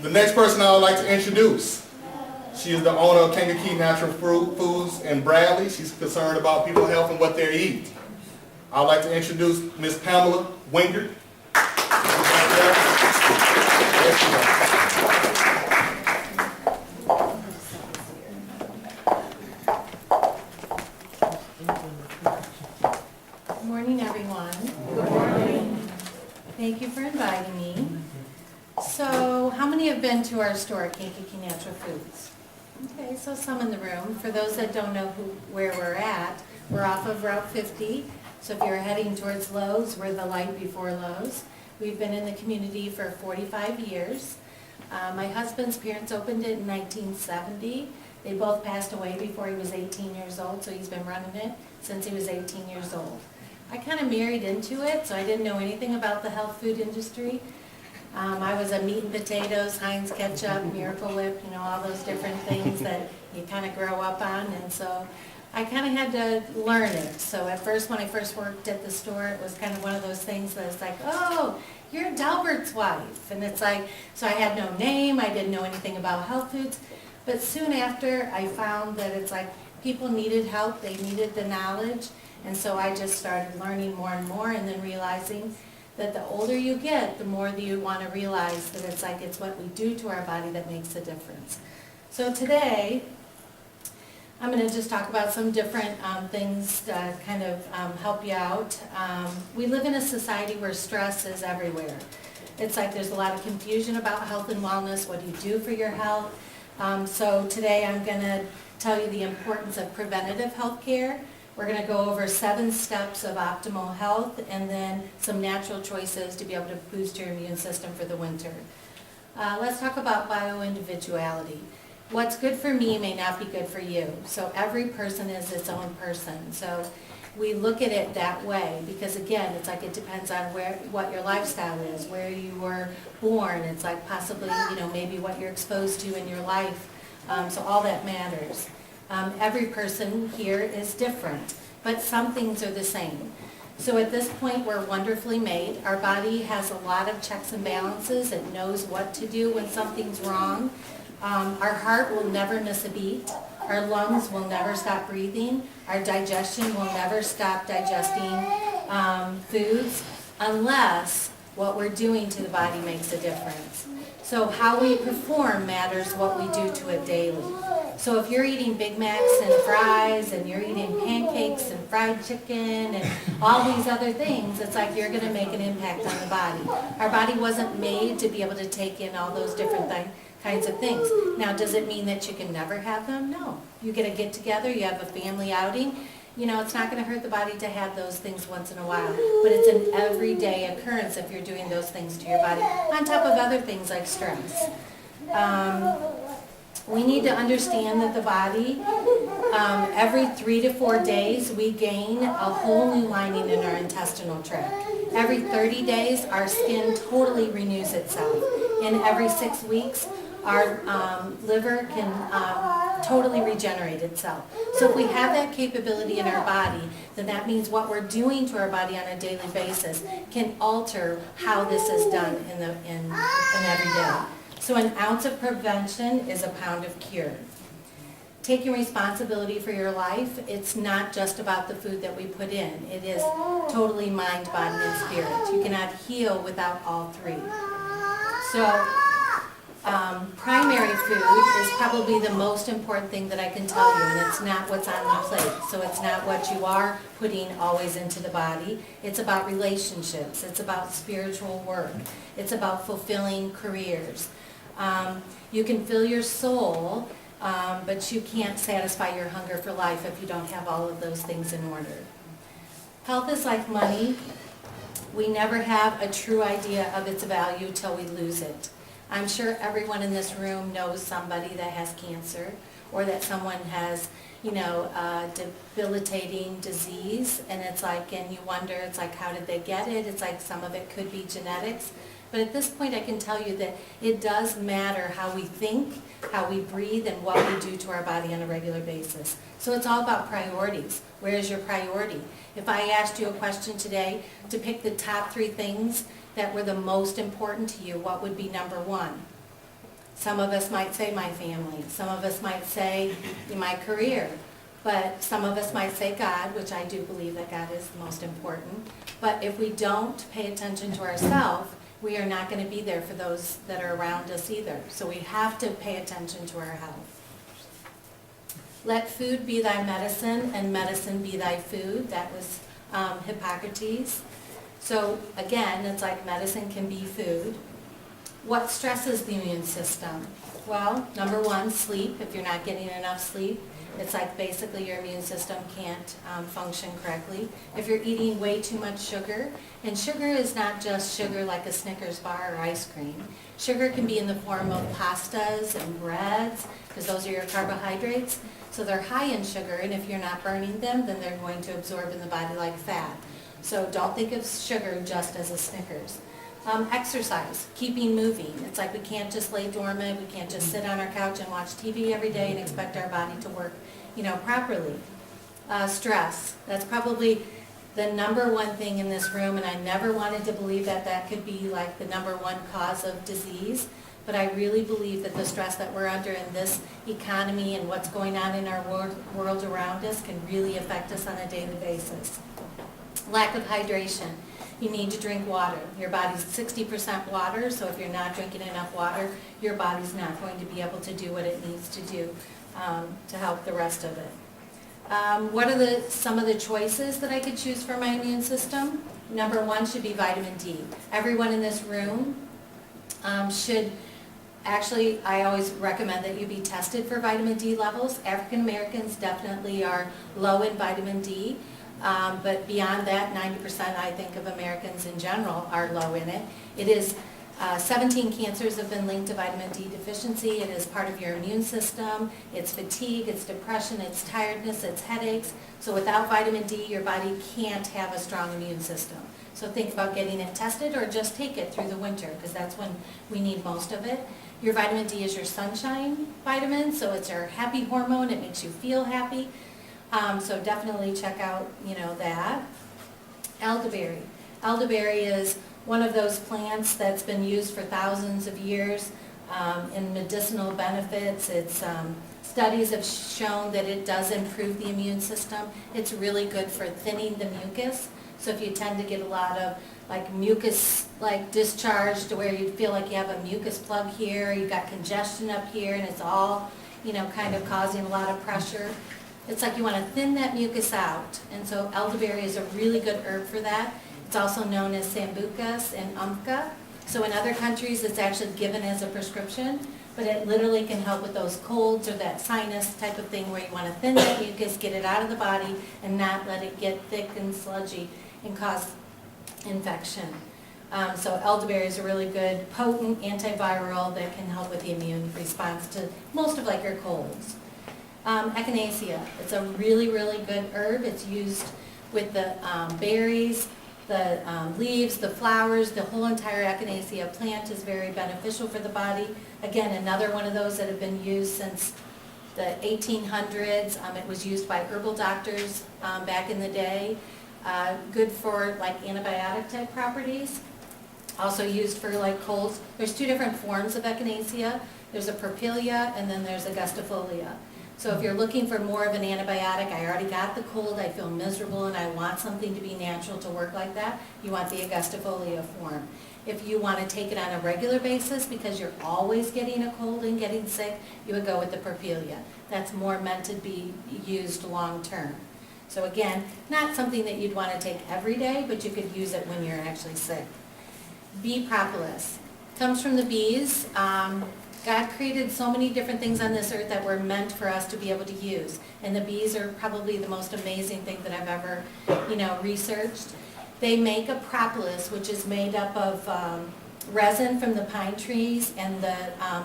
The next person I would like to introduce, she is the owner of Echinacea Natural Foods in Bradley. She's concerned about people's health and what they're eating. I'd like to introduce Miss Pamela Wingert. Good morning, everyone. Good morning. Thank you for inviting me. So, how many have been to our store, Echinacea Natural Foods? Okay, so some in the room. For those that don't know where we're at, we're off of Route 50. So if you're heading towards Lowe's, we're the light before Lowe's. We've been in the community for 45 years. My husband's parents opened it in 1970. They both passed away before he was 18 years old, so he's been running it since he was 18 years old. I kind of married into it, so I didn't know anything about the health food industry. I was a meat and potatoes, Heinz ketchup, Miracle Whip, all those different things that you kind of grow up on, and so I kind of had to learn it. So at first, when I first worked at the store, it was kind of one of those things that was like, oh, you're Delbert's wife. And it's like, so I had no name, I didn't know anything about health foods. But soon after, I found that it's like people needed help, they needed the knowledge. And so I just started learning more and more, and then realizing that the older you get, the more that you want to realize that it's like it's what we do to our body that makes a difference. So today, I'm going to just talk about some different things to kind of help you out. We live in a society where stress is everywhere. It's like there's a lot of confusion about health and wellness. What do you do for your health? So today I'm going to tell you the importance of preventative health care. We're going to go over 7 steps of optimal health and then some natural choices to be able to boost your immune system for the winter. Let's talk about bioindividuality. What's good for me may not be good for you. So every person is its own person. So we look at it that way because, again, it's like it depends on what your lifestyle is, where you were born. It's like possibly, maybe what you're exposed to in your life. So all that matters. Every person here is different, but some things are the same. So at this point, we're wonderfully made. Our body has a lot of checks and balances. It knows what to do when something's wrong. Our heart will never miss a beat. Our lungs will never stop breathing. Our digestion will never stop digesting foods unless what we're doing to the body makes a difference. So how we perform matters what we do to it daily. So if you're eating Big Macs and fries and you're eating pancakes and fried chicken and all these other things, it's like you're going to make an impact on the body. Our body wasn't made to be able to take in all those different kinds of things. Now, does it mean that you can never have them? No. You get a get-together, you have a family outing. It's not going to hurt the body to have those things once in a while, but it's an everyday occurrence if you're doing those things to your body, on top of other things like stress. We need to understand that the body, every 3 to 4 days, we gain a whole new lining in our intestinal tract. Every 30 days, our skin totally renews itself. And every 6 weeks, our liver can totally regenerate itself. So if we have that capability in our body, then that means what we're doing to our body on a daily basis can alter how this is done in every day. So an ounce of prevention is a pound of cure. Taking responsibility for your life, it's not just about the food that we put in. It is totally mind, body, and spirit. You cannot heal without all 3. So primary food is probably the most important thing that I can tell you, and it's not what's on the plate. So it's not what you are putting always into the body. It's about relationships. It's about spiritual work. It's about fulfilling careers. You can fill your soul, but you can't satisfy your hunger for life if you don't have all of those things in order. Health is like money. We never have a true idea of its value till we lose it. I'm sure everyone in this room knows somebody that has cancer or that someone has, a debilitating disease, and it's like, and you wonder, it's like, how did they get it? It's like some of it could be genetics. But at this point, I can tell you that it does matter how we think, how we breathe, and what we do to our body on a regular basis. So it's all about priorities. Where is your priority? If I asked you a question today to pick the top 3 things that were the most important to you, what would be number 1? Some of us might say my family. Some of us might say my career. But some of us might say God, which I do believe that God is the most important. But if we don't pay attention to ourselves, we are not going to be there for those that are around us either. So we have to pay attention to our health. Let food be thy medicine, and medicine be thy food. That was Hippocrates. So again, it's like medicine can be food. What stresses the immune system? Well, number one, sleep. If you're not getting enough sleep, it's like basically your immune system can't function correctly. If you're eating way too much sugar, and sugar is not just sugar like a Snickers bar or ice cream. Sugar can be in the form of pastas and breads, because those are your carbohydrates. So they're high in sugar, and if you're not burning them, then they're going to absorb in the body like fat. So don't think of sugar just as a Snickers. Exercise, keeping moving. It's like we can't just lay dormant, we can't just sit on our couch and watch TV every day and expect our body to work, properly. Stress, that's probably the number one thing in this room, and I never wanted to believe that that could be like the number one cause of disease, but I really believe that the stress that we're under in this economy and what's going on in our world around us can really affect us on a daily basis. Lack of hydration. You need to drink water. Your body's 60% water, so if you're not drinking enough water, your body's not going to be able to do what it needs to do to help the rest of it. What are some of the choices that I could choose for my immune system? Number one should be vitamin D. Everyone in this room should, actually, I always recommend that you be tested for vitamin D levels. African Americans definitely are low in vitamin D. But beyond that, 90% I think of Americans in general are low in it. It is 17 cancers have been linked to vitamin D deficiency. It is part of your immune system. It's fatigue, it's depression, it's tiredness, it's headaches. So without vitamin D, your body can't have a strong immune system. So think about getting it tested or just take it through the winter, because that's when we need most of it. Your vitamin D is your sunshine vitamin, so it's our happy hormone. It makes you feel happy. So definitely check out, that. Elderberry. Elderberry is one of those plants that's been used for thousands of years in medicinal benefits. Studies have shown that it does improve the immune system. It's really good for thinning the mucus. So if you tend to get a lot of mucus discharge to where you feel like you have a mucus plug here, you've got congestion up here, and it's all, kind of causing a lot of pressure. It's like you want to thin that mucus out, and so elderberry is a really good herb for that. It's also known as sambucus and umpka. So in other countries, it's actually given as a prescription, but it literally can help with those colds or that sinus type of thing where you want to thin that mucus, get it out of the body, and not let it get thick and sludgy and cause infection. So elderberry is a really good, potent antiviral that can help with the immune response to most of your colds. Echinacea, it's a really, really good herb. It's used with the berries, the leaves, the flowers. The whole entire Echinacea plant is very beneficial for the body. Again, another one of those that have been used since the 1800s. It was used by herbal doctors back in the day. Good for antibiotic type properties. Also used for colds. There's two different forms of Echinacea. There's a Propolis and then there's a Augustifolia. So if you're looking for more of an antibiotic, I already got the cold, I feel miserable, and I want something to be natural to work like that, you want the Augustifolia form. If you want to take it on a regular basis because you're always getting a cold and getting sick, you would go with the Propolis. That's more meant to be used long term. So again, not something that you'd want to take every day, but you could use it when you're actually sick. Bee propolis. Comes from the bees. God created so many different things on this earth that were meant for us to be able to use. And the bees are probably the most amazing thing that I've ever, researched. They make a propolis, which is made up of resin from the pine trees and the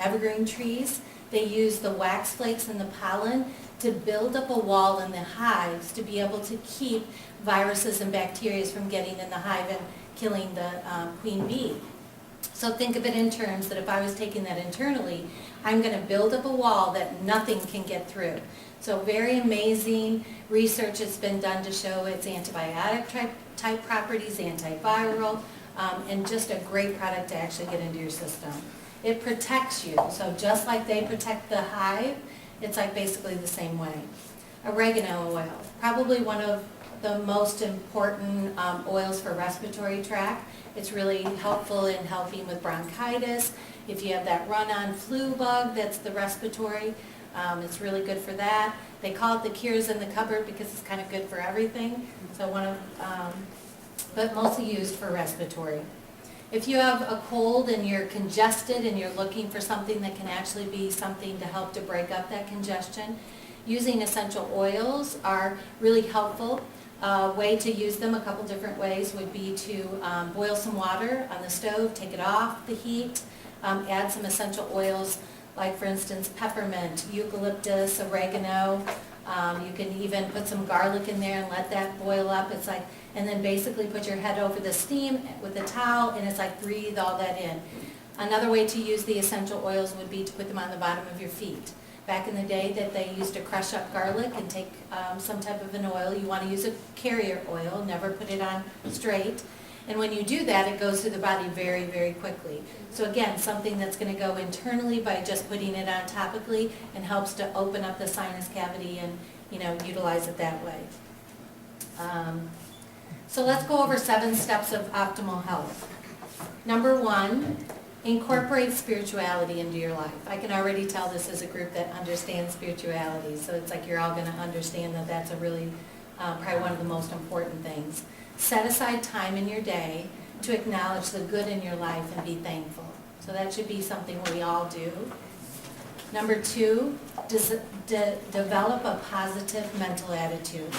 evergreen trees. They use the wax flakes and the pollen to build up a wall in the hives to be able to keep viruses and bacteria from getting in the hive and killing the queen bee. So think of it in terms that if I was taking that internally, I'm going to build up a wall that nothing can get through. So very amazing research has been done to show its antibiotic type properties, antiviral, and just a great product to actually get into your system. It protects you, so just like they protect the hive, it's like basically the same way. Oregano oil, probably one of the most important oils for respiratory tract. It's really helpful in helping with bronchitis. If you have that run-on flu bug, that's the respiratory, it's really good for that. They call it the cures in the cupboard because it's kind of good for everything. So but mostly used for respiratory. If you have a cold and you're congested and you're looking for something that can actually be something to help to break up that congestion, using essential oils are really helpful. A way to use them, a couple different ways, would be to boil some water on the stove, take it off the heat, add some essential oils like, for instance, peppermint, eucalyptus, oregano. You can even put some garlic in there and let that boil up. It's like, and then basically put your head over the steam with a towel, and it's like breathe all that in. Another way to use the essential oils would be to put them on the bottom of your feet. Back in the day that they used to crush up garlic and take some type of an oil, you want to use a carrier oil, never put it on straight. And when you do that, it goes through the body very, very quickly. So again, something that's going to go internally by just putting it on topically and helps to open up the sinus cavity and, utilize it that way. So let's go over 7 steps of optimal health. Number 1, incorporate spirituality into your life. I can already tell this is a group that understands spirituality, so it's like you're all going to understand that that's a really, probably one of the most important things. Set aside time in your day to acknowledge the good in your life and be thankful. So that should be something we all do. Number 2, develop a positive mental attitude.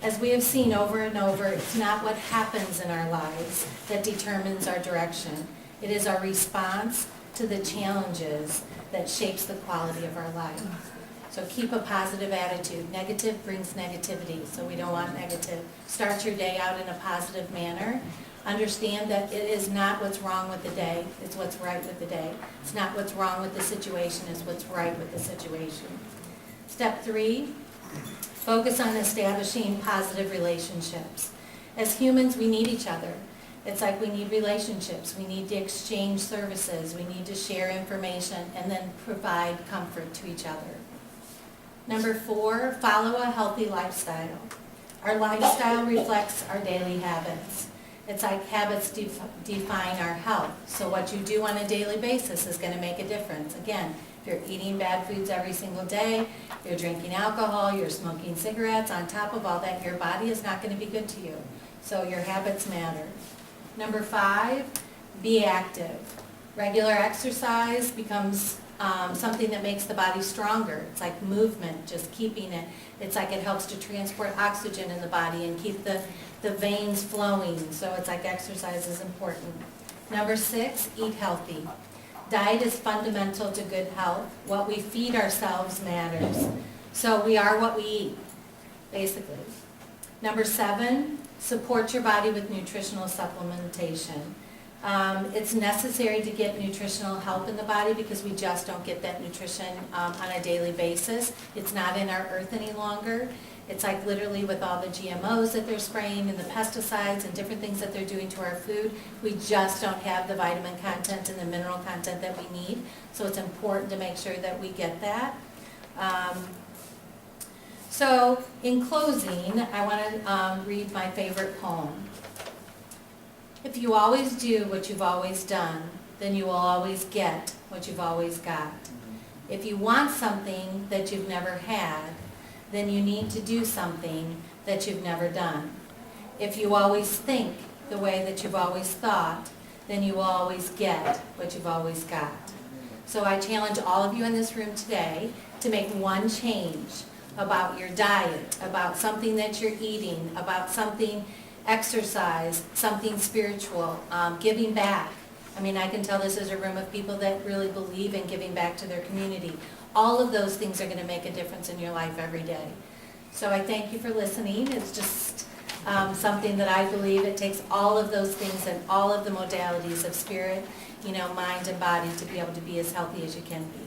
As we have seen over and over, it's not what happens in our lives that determines our direction. It is our response to the challenges that shapes the quality of our life. So keep a positive attitude. Negative brings negativity, so we don't want negative. Start your day out in a positive manner. Understand that it is not what's wrong with the day, it's what's right with the day. It's not what's wrong with the situation, it's what's right with the situation. Step 3, focus on establishing positive relationships. As humans, we need each other. It's like we need relationships. We need to exchange services. We need to share information and then provide comfort to each other. Number 4, follow a healthy lifestyle. Our lifestyle reflects our daily habits. It's like habits define our health. So what you do on a daily basis is going to make a difference. Again, if you're eating bad foods every single day, you're drinking alcohol, you're smoking cigarettes, on top of all that, your body is not going to be good to you. So your habits matter. Number 5, be active. Regular exercise becomes something that makes the body stronger. It's like movement, just keeping it. It's like it helps to transport oxygen in the body and keep the veins flowing. So it's like exercise is important. Number 6, eat healthy. Diet is fundamental to good health. What we feed ourselves matters. So we are what we eat, basically. Number 7, support your body with nutritional supplementation. It's necessary to get nutritional help in the body because we just don't get that nutrition on a daily basis. It's not in our earth any longer. It's like literally with all the GMOs that they're spraying and the pesticides and different things that they're doing to our food, we just don't have the vitamin content and the mineral content that we need. So it's important to make sure that we get that. So in closing, I want to read my favorite poem. If you always do what you've always done, then you will always get what you've always got. If you want something that you've never had, then you need to do something that you've never done. If you always think the way that you've always thought, then you will always get what you've always got. So I challenge all of you in this room today to make one change about your diet, about something that you're eating, about something exercise, something spiritual, giving back. I mean, I can tell this is a room of people that really believe in giving back to their community. All of those things are going to make a difference in your life every day. So I thank you for listening. It's just something that I believe it takes all of those things and all of the modalities of spirit, mind and body to be able to be as healthy as you can be.